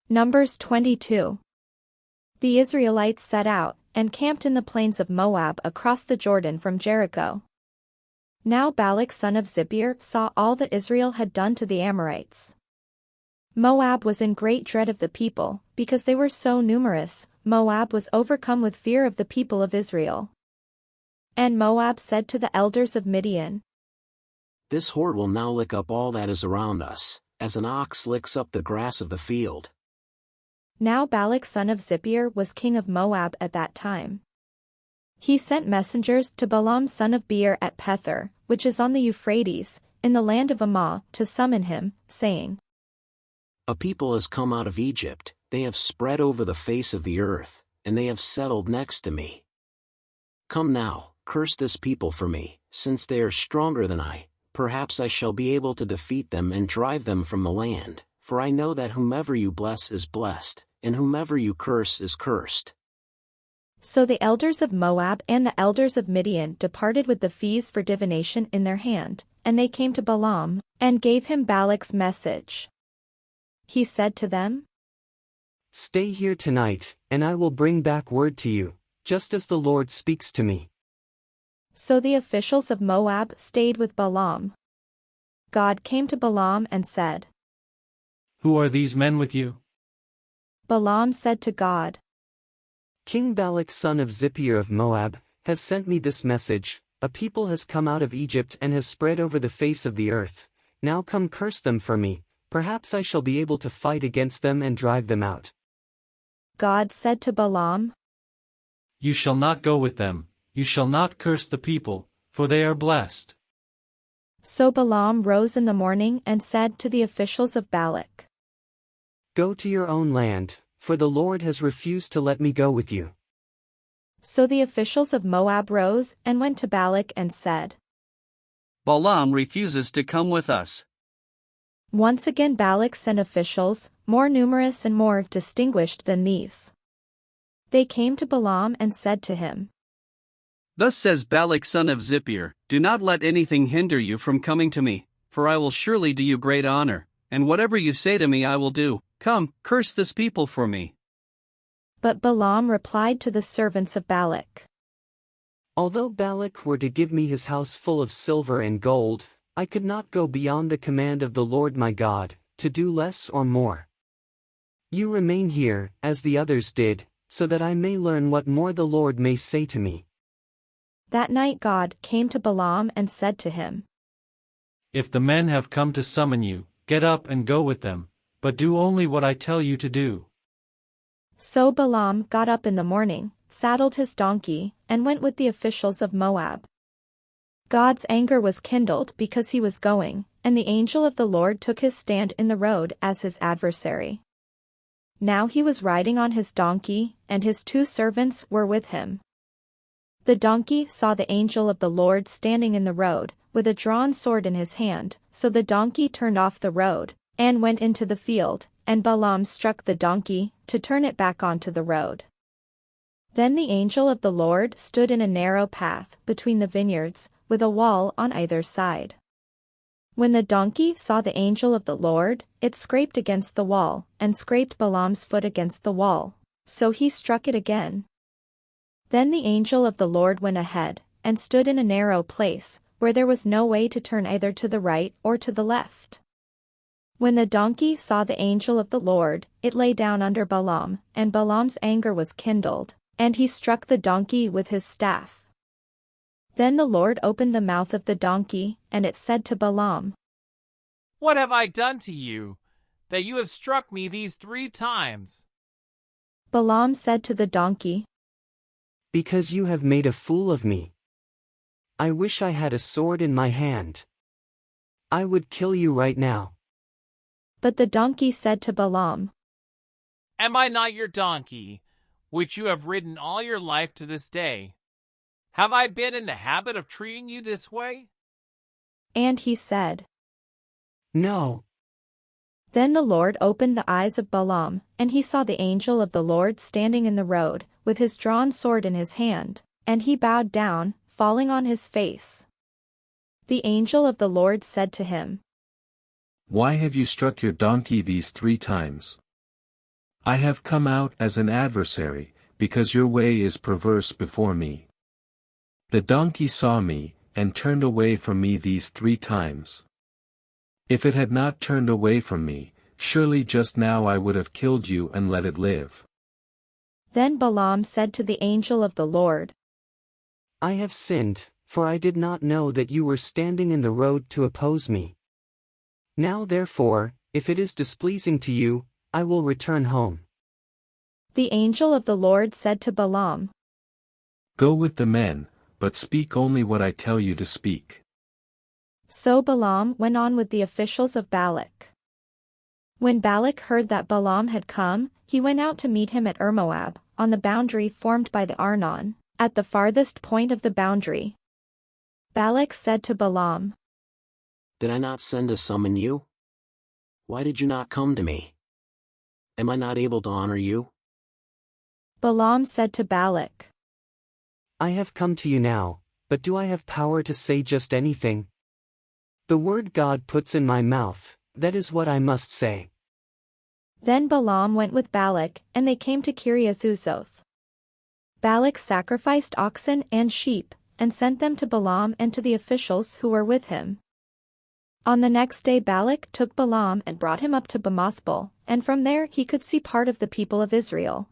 Numbers 22. The Israelites set out, and camped in the plains of Moab across the Jordan from Jericho. Now Balak son of Zippor saw all that Israel had done to the Amorites. Moab was in great dread of the people, because they were so numerous. Moab was overcome with fear of the people of Israel. And Moab said to the elders of Midian, "This horde will now lick up all that is around us, as an ox licks up the grass of the field." Now Balak son of Zippor was king of Moab at that time. He sent messengers to Balaam son of Beor at Pethor, which is on the Euphrates, in the land of Ammah, to summon him, saying, "A people has come out of Egypt, they have spread over the face of the earth, and they have settled next to me. Come now, curse this people for me, since they are stronger than I. Perhaps I shall be able to defeat them and drive them from the land, for I know that whomever you bless is blessed, and whomever you curse is cursed." So the elders of Moab and the elders of Midian departed with the fees for divination in their hand, and they came to Balaam, and gave him Balak's message. He said to them, "Stay here tonight, and I will bring back word to you, just as the Lord speaks to me." So the officials of Moab stayed with Balaam. God came to Balaam and said, "Who are these men with you?" Balaam said to God, "King Balak son of Zippor of Moab has sent me this message: a people has come out of Egypt and has spread over the face of the earth. Now come curse them for me, perhaps I shall be able to fight against them and drive them out." God said to Balaam, "You shall not go with them, you shall not curse the people, for they are blessed." So Balaam rose in the morning and said to the officials of Balak, "Go to your own land, for the Lord has refused to let me go with you." So the officials of Moab rose and went to Balak and said, "Balaam refuses to come with us." Once again Balak sent officials, more numerous and more distinguished than these. They came to Balaam and said to him, "Thus says Balak son of Zippor, do not let anything hinder you from coming to me, for I will surely do you great honor, and whatever you say to me I will do. Come, curse this people for me." But Balaam replied to the servants of Balak, "Although Balak were to give me his house full of silver and gold, I could not go beyond the command of the Lord my God, to do less or more. You remain here, as the others did, so that I may learn what more the Lord may say to me." That night God came to Balaam and said to him, "If the men have come to summon you, get up and go with them, but do only what I tell you to do." So Balaam got up in the morning, saddled his donkey, and went with the officials of Moab. God's anger was kindled because he was going, and the angel of the Lord took his stand in the road as his adversary. Now he was riding on his donkey, and his 2 servants were with him. The donkey saw the angel of the Lord standing in the road, with a drawn sword in his hand, so the donkey turned off the road, and went into the field, and Balaam struck the donkey, to turn it back onto the road. Then the angel of the Lord stood in a narrow path, between the vineyards, with a wall on either side. When the donkey saw the angel of the Lord, it scraped against the wall, and scraped Balaam's foot against the wall, so he struck it again. Then the angel of the Lord went ahead, and stood in a narrow place, where there was no way to turn either to the right or to the left. When the donkey saw the angel of the Lord, it lay down under Balaam, and Balaam's anger was kindled, and he struck the donkey with his staff. Then the Lord opened the mouth of the donkey, and it said to Balaam, "What have I done to you, that you have struck me these 3 times?" Balaam said to the donkey, "Because you have made a fool of me. I wish I had a sword in my hand. I would kill you right now." But the donkey said to Balaam, "Am I not your donkey, which you have ridden all your life to this day? Have I been in the habit of treating you this way?" And he said, "No." Then the Lord opened the eyes of Balaam, and he saw the angel of the Lord standing in the road, with his drawn sword in his hand, and he bowed down, falling on his face. The angel of the Lord said to him, "Why have you struck your donkey these 3 times?" I have come out as an adversary, because your way is perverse before me. The donkey saw me, and turned away from me these 3 times. If it had not turned away from me, surely just now I would have killed you and let it live. Then Balaam said to the angel of the Lord, I have sinned, for I did not know that you were standing in the road to oppose me. Now therefore, if it is displeasing to you, I will return home. The angel of the Lord said to Balaam, Go with the men, but speak only what I tell you to speak. So Balaam went on with the officials of Balak. When Balak heard that Balaam had come, he went out to meet him at Moab, on the boundary formed by the Arnon, at the farthest point of the boundary. Balak said to Balaam, Did I not send to summon you? Why did you not come to me? Am I not able to honor you? Balaam said to Balak, I have come to you now, but do I have power to say just anything? The word God puts in my mouth, that is what I must say. Then Balaam went with Balak, and they came to Kiriath-Huzoth. Balak sacrificed oxen and sheep, and sent them to Balaam and to the officials who were with him. On the next day Balak took Balaam and brought him up to Bamothbal, and from there he could see part of the people of Israel.